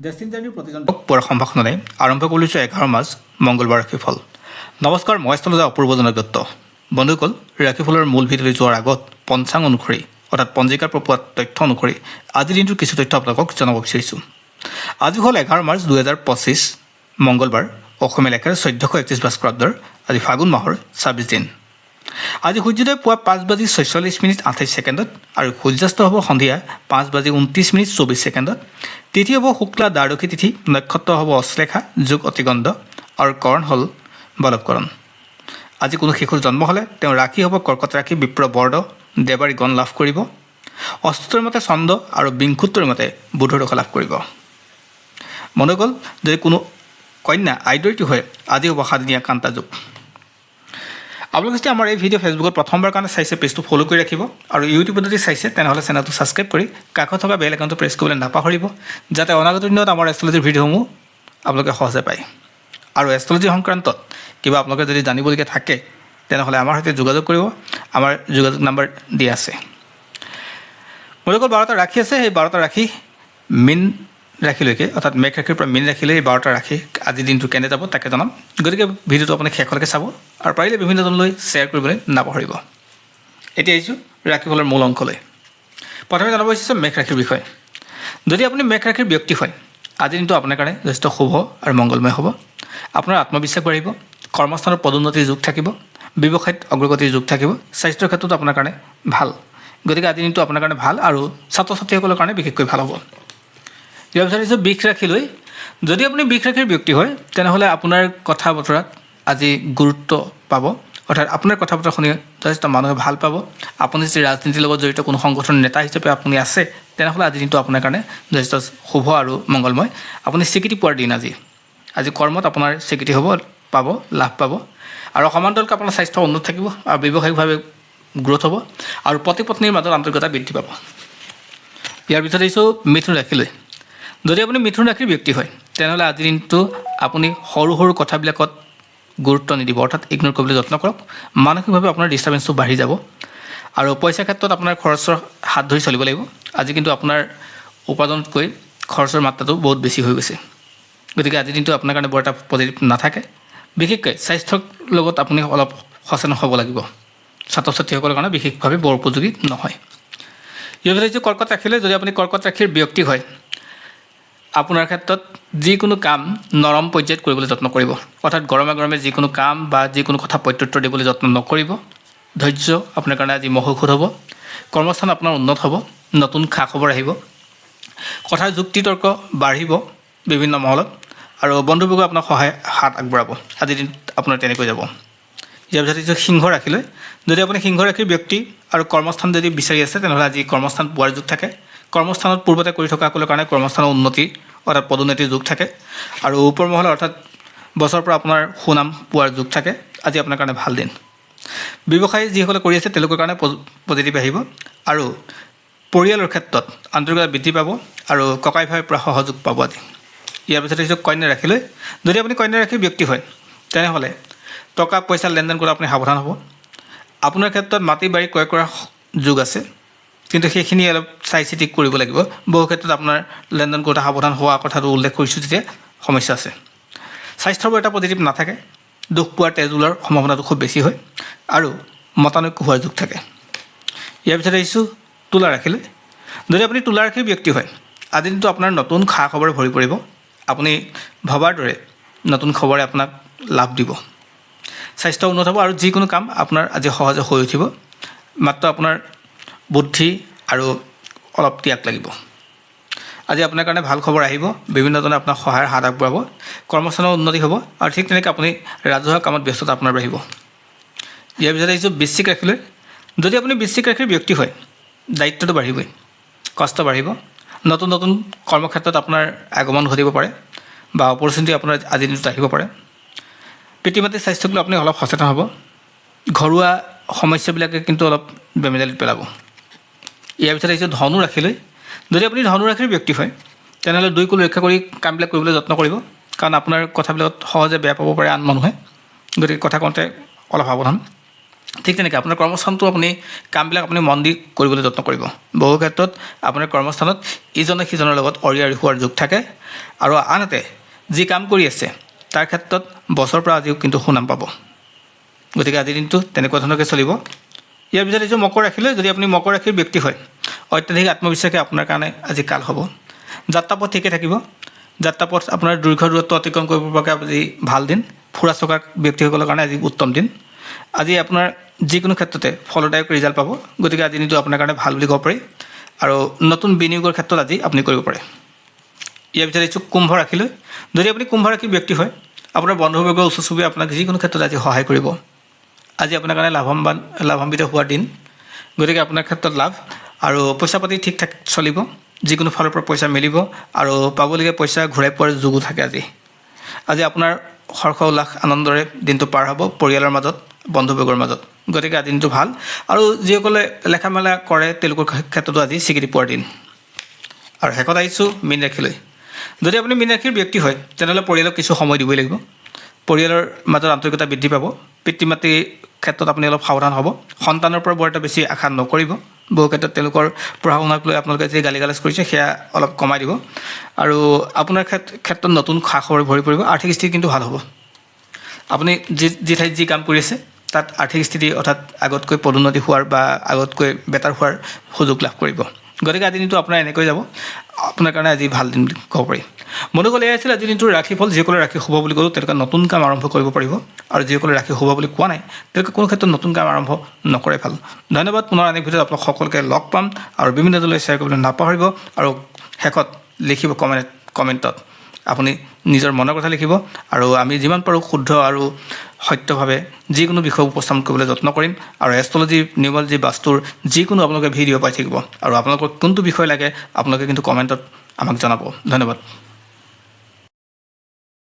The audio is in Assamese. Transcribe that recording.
ডেষ্টিন জাৰ্নিৰ প্ৰতিজন পুৱাৰ সম্ভাষণে আৰম্ভ কৰিছোঁ 11 মাৰ্চ মংগলবাৰ ৰাশিফল। নমস্কাৰ, মই এষ্ট্ৰলজাৰ অপূৰ্ব জনক দত্ত। বন্ধুসকল, ৰাশিফলৰ মূল ভিডিঅ'লৈ যোৱাৰ আগত পঞ্চাং অনুসৰি অৰ্থাৎ পঞ্জিকাৰ পৰা পোৱা তথ্য অনুসৰি আজিৰ দিনটোৰ কিছু তথ্য আপোনালোকক জনাব বিচাৰিছোঁ। আজি হ'ল 11 মাৰ্চ 2025 মংগলবাৰ, অসমীয়া লেখাৰ 1431 ভাস্কৰাব্দৰ আজি ফাগুন মাহৰ 26 দিন। আজি সূৰ্যোদয় পুৱা 5:46:28 আৰু সূৰ্যাস্ত হ'ব সন্ধিয়া 5:29:24। তিথি হ'ব শুক্লা দ্বাদশী তিথি, নক্ষত্ৰ হ'ব অশ্লেষা, যোগ অতিগন্ধ আৰু কৰণ হ'ল বলৱকৰণ। আজি কোনো শিশুৰ জন্ম হ'লে তেওঁ ৰাশি হ'ব কৰ্কট ৰাশি, বিপ্ৰ বৰ্ড দেৱাৰী গণ লাভ কৰিব। অস্তুতৰ মতে চন্দ্ৰ আৰু বিংশোত্তৰ মতে বুধৰ দশা লাভ কৰিব। বন্ধুসকল, যদি কোনো কন্যা আইদৰিটো হয় আজি হ'ব 7দিনীয়া কান্তা যোগ। আপোনালোকে যদি আমাৰ এই ভিডিঅ' ফেচবুকত প্ৰথমবাৰ কাৰণে চাইছে পেজটো ফ'ল' কৰি ৰাখিব, আৰু ইউটিউবত যদি চাইছে তেনেহ'লে চেনেলটো ছাবস্ক্ৰাইব কৰি কাষত থকা বেল আইকনটো প্ৰেছ কৰিবলৈ নাপাহৰিব, যাতে অনাগত দিনত আমাৰ এষ্ট্ৰলজিৰ ভিডিঅ'সমূহ আপোনালোকে সহজে পায়। আৰু এষ্ট্ৰলজি সংক্ৰান্তত কিবা আপোনালোকে যদি জানিবলগীয়া থাকে তেনেহ'লে আমাৰ সৈতে যোগাযোগ কৰিব। আমাৰ যোগাযোগ নাম্বাৰ দিয়া আছে। মোৰলোকৰ 12টা ৰাশি আছে। সেই 12টা ৰাশি মীন ৰাশিলৈকে অৰ্থাৎ মেঘ ৰাশিৰ পৰা মীন ৰাশিলৈ এই 12টা ৰাশি আজিৰ দিনটো কেনে যাব তাকে জনাম। গতিকে ভিডিঅ'টো আপুনি শেষলৈকে চাব আৰু পাৰিলে বিভিন্নজনলৈ শ্বেয়াৰ কৰিবলৈ নাপাহৰিব। এতিয়া আহিছোঁ ৰাশিফলৰ মূল অংশলৈ। প্ৰথমে জনাব বিচাৰিছোঁ মেঘ ৰাশিৰ বিষয়ে। যদি আপুনি মেঘ ৰাশিৰ ব্যক্তি হয় আজিৰ দিনটো আপোনাৰ কাৰণে যথেষ্ট শুভ আৰু মংগলময় হ'ব। আপোনাৰ আত্মবিশ্বাস বাঢ়িব, কৰ্মস্থানত পদোন্নতিৰ যোগ থাকিব, ব্যৱসায়ত অগ্ৰগতিৰ যোগ থাকিব, স্বাস্থ্যৰ ক্ষেত্ৰত আপোনাৰ কাৰণে ভাল। গতিকে আজিৰ দিনটো আপোনাৰ কাৰণে ভাল আৰু ছাত্ৰ ছাত্ৰীসকলৰ কাৰণে বিশেষকৈ ভাল হ'ব। ইয়াৰ পিছত আহিছোঁ বৃষ ৰাশিলৈ। যদি আপুনি বৃষ ৰাশিৰ ব্যক্তি হয় তেনেহ'লে আপোনাৰ কথা বতৰাত আজি গুৰুত্ব পাব, অৰ্থাৎ আপোনাৰ কথা বতৰা শুনি যথেষ্ট মানুহে ভাল পাব। আপুনি যদি ৰাজনীতিৰ লগত জড়িত কোনো সংগঠনৰ নেতা হিচাপে আপুনি আছে তেনেহ'লে আজিৰ দিনটো আপোনাৰ কাৰণে যথেষ্ট শুভ আৰু মংগলময়। আপুনি স্বীকৃতি পোৱাৰ দিন আজি। আজি কৰ্মত আপোনাৰ স্বীকৃতি পাব, লাভ পাব, আৰু সমান্তৰালকৈ আপোনাৰ স্বাস্থ্য উন্নত থাকিব আৰু ব্যৱসায়িকভাৱে গ্ৰ'থ হ'ব আৰু পতি পত্নীৰ মাজত আন্তৰিকতা বৃদ্ধি পাব। ইয়াৰ পিছত আহিছোঁ মিথুন ৰাশিলৈ। যদি আপুনি মিথুন ৰাশিৰ ব্যক্তি হয় তেনেহ'লে আজিৰ দিনটো আপুনি সৰু সৰু কথাবিলাকত গুৰুত্ব নিদিব, অৰ্থাৎ ইগন'ৰ কৰিবলৈ যত্ন কৰক। মানসিকভাৱে আপোনাৰ ডিষ্টাৰ্বেঞ্চটো বাঢ়ি যাব আৰু পইচাৰ ক্ষেত্ৰত আপোনাৰ খৰচৰ হাত ধৰি চলিব লাগিব। আজি কিন্তু আপোনাৰ উপাৰ্জনতকৈ খৰচৰ মাত্ৰাটো বহুত বেছি হৈ গৈছে। গতিকে আজিৰ দিনটো আপোনাৰ কাৰণে বৰ এটা পজিটিভ নাথাকে। বিশেষকৈ স্বাস্থ্যৰ লগত আপুনি অলপ সচেতন হ'ব লাগিব। ছাত্ৰ ছাত্ৰীসকলৰ কাৰণে বিশেষভাৱে বৰ উপযোগী নহয়। ইয়াৰ পিছত কৰ্কট ৰাশিলৈ। যদি আপুনি কৰ্কট ৰাশিৰ ব্যক্তি হয় আপোনাৰ ক্ষেত্ৰত যিকোনো কাম নৰম পৰ্যায়ত কৰিবলৈ যত্ন কৰিব, অৰ্থাৎ গৰমে গৰমে যিকোনো কাম বা যিকোনো কথা প্ৰত্যুত্তৰ দিবলৈ যত্ন নকৰিব। ধৈৰ্য আপোনাৰ কাৰণে আজি মহৌষধ হ'ব। কৰ্মস্থান আপোনাৰ উন্নত হ'ব, নতুন খা খবৰ আহিব, কথাৰ যুক্তি তৰ্ক বাঢ়িব বিভিন্ন মহলত, আৰু বন্ধুবৰ্গ আপোনাক সহায় হাত আগবঢ়াব। আজিৰ দিন আপোনাৰ তেনেকৈ যাব। ইয়াৰ পিছত সিংহ ৰাশিলৈ। যদি আপুনি সিংহ ৰাশিৰ ব্যক্তি আৰু কৰ্মস্থান যদি বিচাৰি আছে তেনেহ'লে আজি কৰ্মস্থান পোৱাৰ যোগ থাকে। কৰ্মস্থানত পূৰ্বতে কৰি থকাসকলৰ কাৰণে কৰ্মস্থানৰ উন্নতি অৰ্থাৎ পদোন্নতিৰ যোগ থাকে, আৰু ওপৰ মহল অৰ্থাৎ বছৰৰ পৰা আপোনাৰ সুনাম পোৱাৰ যোগ থাকে। আজি আপোনাৰ কাৰণে ভাল দিন। ব্যৱসায় যিসকলে কৰি আছে তেওঁলোকৰ কাৰণে পজিটিভ আহিব, আৰু পৰিয়ালৰ ক্ষেত্ৰত আন্তৰিকতা বৃদ্ধি পাব আৰু ককাই ভাইৰ পৰা সহযোগ পাব আজি। ইয়াৰ পিছত আহিছোঁ কন্যা ৰাশিলৈ। যদি আপুনি কন্যা ৰাশিৰ ব্যক্তি হয় তেনেহ'লে টকা পইচা লেনদেন কৰা আপুনি সাৱধান হ'ব। আপোনাৰ ক্ষেত্ৰত মাটি বাৰী ক্ৰয় কৰাৰ যোগ আছে, কিন্তু সেইখিনি অলপ চাই চিতি কৰিব লাগিব। বহু ক্ষেত্ৰত আপোনাৰ লেনদেন কৰোঁতে সাৱধান হোৱা কথাটো উল্লেখ কৰিছোঁ, তেতিয়া সমস্যা আছে। স্বাস্থ্যৰ বৰ এটা পজিটিভ নাথাকে। দুখ পোৱাৰ তেজ ওলোৱাৰ সম্ভাৱনাটো খুব বেছি হয়, আৰু মতানৈক্য হোৱাৰ যোগ থাকে। ইয়াৰ পিছত আহিছোঁ তুলা ৰাশিলৈ। যদি আপুনি তুলা ৰাশিৰ ব্যক্তি হয় আজিৰ দিনটো আপোনাৰ নতুন খা খবৰে ভৰি পৰিব। আপুনি ভবাৰ দৰে নতুন খবৰে আপোনাক লাভ দিব। স্বাস্থ্য উন্নত হ'ব আৰু যিকোনো কাম আপোনাৰ আজি সহজে হৈ উঠিব। মাত্ৰ আপোনাৰ বুদ্ধি আৰু অলপ ত্যাগ লাগিব। আজি আপোনাৰ কাৰণে ভাল খবৰ আহিব, বিভিন্নজনে আপোনাক সহায়ৰ হাত আগবঢ়াব, কৰ্মস্থানৰ উন্নতি হ'ব, আৰু ঠিক তেনেকৈ আপুনি ৰাজহুৱা কামত ব্যস্ততা আপোনাৰ বাঢ়িব। ইয়াৰ পিছত আহিছোঁ বৃশ্চিক ৰাশিলৈ। যদি আপুনি বৃশ্চিক ৰাশিৰ ব্যক্তি হয় দায়িত্বটো বাঢ়িবই, কষ্ট বাঢ়িব, নতুন নতুন কৰ্মক্ষেত্ৰত আপোনাৰ আগমন ঘটিব পাৰে বা অপৰচুনিটি আপোনাৰ আজিৰ দিনটোত আহিব পাৰে। পিতৃ মাতৃৰ স্বাস্থ্যক লৈ আপুনি অলপ সচেতন হ'ব। ঘৰুৱা সমস্যাবিলাকে কিন্তু অলপ বেমেজালিত পেলাব। ইয়াৰ পিছত আহিছোঁ ধনু ৰাশিলৈ। যদি আপুনি ধনু ৰাশিৰ ব্যক্তি হয় তেনেহ'লে দুই কুল ৰক্ষা কৰি কামবিলাক কৰিবলৈ যত্ন কৰিব, কাৰণ আপোনাৰ কথাবিলাকত সহজে বেয়া পাব পাৰে আন মানুহে। গতিকে কথা কওঁতে অলপ সাৱধান। ঠিক তেনেকৈ আপোনাৰ কৰ্মস্থানটো আপুনি কামবিলাক আপুনি মন দি কৰিবলৈ যত্ন কৰিব। বহু ক্ষেত্ৰত আপোনাৰ কৰ্মস্থানত ইজনে সিজনৰ লগত অঁৰিয়া ৰিখোৱাৰ যোগ থাকে আৰু আনহাতে যি কাম কৰি আছে তাৰ ক্ষেত্ৰত বছৰৰ পৰা আজিও কিন্তু সুনাম পাব। গতিকে আজিৰ দিনটো তেনেকুৱা ধৰণকৈ চলিব। ইয়াৰ পিছত এইটো মকৰ ৰাশিলৈ, যদি আপুনি মকৰ ৰাশিৰ ব্যক্তি হয়, অত্যাধিক আত্মবিশ্বাসে আপোনাৰ কাৰণে আজি কাল হ'ব। যাত্ৰাপথ ঠিকে থাকিব। যাত্ৰাপথ আপোনাৰ দীৰ্ঘ দূৰত্ব অতিক্ৰম কৰিব পৰাকৈ আজি ভাল দিন। ফুৰা চকা ব্যক্তিসকলৰ কাৰণে আজি উত্তম দিন। আজি আপোনাৰ যিকোনো ক্ষেত্ৰতে ফলদায়ক ৰিজাল্ট পাব। গতিকে আজি দিনটো আপোনাৰ কাৰণে ভাল বুলি ক'ব পাৰি আৰু নতুন বিনিয়োগৰ ক্ষেত্ৰত আজি আপুনি কৰিব পাৰে। ইয়াৰ পিছত এইটো কুম্ভ ৰাশিলৈ, যদি আপুনি কুম্ভ ৰাশিৰ ব্যক্তি হয়, আপোনাৰ বন্ধুবৰ্গৰ ওচৰ চুবুৰীয়া আপোনাক যিকোনো ক্ষেত্ৰত আজি সহায় কৰিব। আজি আপোনাৰ কাৰণে লাভান্বিত হোৱাৰ দিন। গতিকে আপোনাৰ ক্ষেত্ৰত লাভ আৰু পইচা পাতি ঠিক ঠাক চলিব। যিকোনো ফালৰ পৰা পইচা মিলিব আৰু পাবলগীয়া পইচা ঘূৰাই পোৱাৰ যোগো থাকে আজি। আজি আপোনাৰ হৰ্ষ উল্লাস আনন্দৰে দিনটো পাৰ হ'ব পৰিয়ালৰ মাজত, বন্ধুবৰ্গৰ মাজত। গতিকে আজি দিনটো ভাল আৰু যিসকলে লেখা মেলা কৰে তেওঁলোকৰ ক্ষেত্ৰতো আজি স্বীকৃতি পোৱাৰ দিন। আৰু শেষত আহিছোঁ মীন ৰাশিলৈ। যদি আপুনি মীন ৰাশিৰ ব্যক্তি হয়, তেনেহ'লে পৰিয়ালক কিছু সময় দিবই লাগিব। পৰিয়ালৰ মাজত আন্তৰিকতা বৃদ্ধি পাব। পিতৃ মাতৃৰ ক্ষেত্ৰত আপুনি অলপ সাৱধান হ'ব। সন্তানৰ পৰা বৰ এটা বেছি আশা নকৰিব। বহু ক্ষেত্ৰত তেওঁলোকৰ পঢ়া শুনাক লৈ আপোনালোকে যি গালি গালাজ কৰিছে সেয়া অলপ কমাই দিব আৰু আপোনাৰ ক্ষেত্ৰত নতুন খা খবৰ ভৰি পৰিব। আৰ্থিক স্থিতি কিন্তু ভাল হ'ব। আপুনি যি ঠাইত যি কাম কৰি আছে তাত আৰ্থিক স্থিতি অৰ্থাৎ আগতকৈ পদোন্নতি হোৱাৰ বা আগতকৈ বেটাৰ হোৱাৰ সুযোগ লাভ কৰিব। গতিকে আজিৰ দিনটো আপোনাৰ এনেকৈ যাব। আপোনাৰ কাৰণে আজি ভাল দিন বুলি ক'ব পাৰি। বন্ধুসকল, এয়াই আছিল আজিৰ দিনটোৰ ৰাশিফল। যিসকলে ৰাশি শুভ বুলি ক'লোঁ তেওঁলোকে নতুন কাম আৰম্ভ কৰিব পাৰিব আৰু যিসকলে ৰাশি শুভ বুলি কোৱা নাই তেওঁলোকে কোনো ক্ষেত্ৰত নতুন কাম আৰম্ভ নকৰে ভাল। ধন্যবাদ। পুনৰ আন এক ভিডিঅ'ত আপোনাক সকলোকে লগ পাম আৰু বিভিন্ন ধৰণলৈ শ্বেয়াৰ কৰিবলৈ নাপাহৰিব আৰু শেষত লিখিব কমেণ্টত আপুনি নিজৰ মনৰ কথা লিখিব আৰু আমি যিমান পাৰোঁ শুদ্ধ আৰু সত্যভাৱে যিকোনো বিষয় উপস্থাপন কৰিবলৈ যত্ন কৰিম আৰু এষ্ট্ৰলজি, নিউমৰলজি, বাস্তুৰ যিকোনো আপোনালোকে ভিডিঅ' পাই থাকিব আৰু আপোনালোকৰ কোনটো বিষয় লাগে আপোনালোকে কিন্তু কমেণ্টত আমাক জনাব। ধন্যবাদ।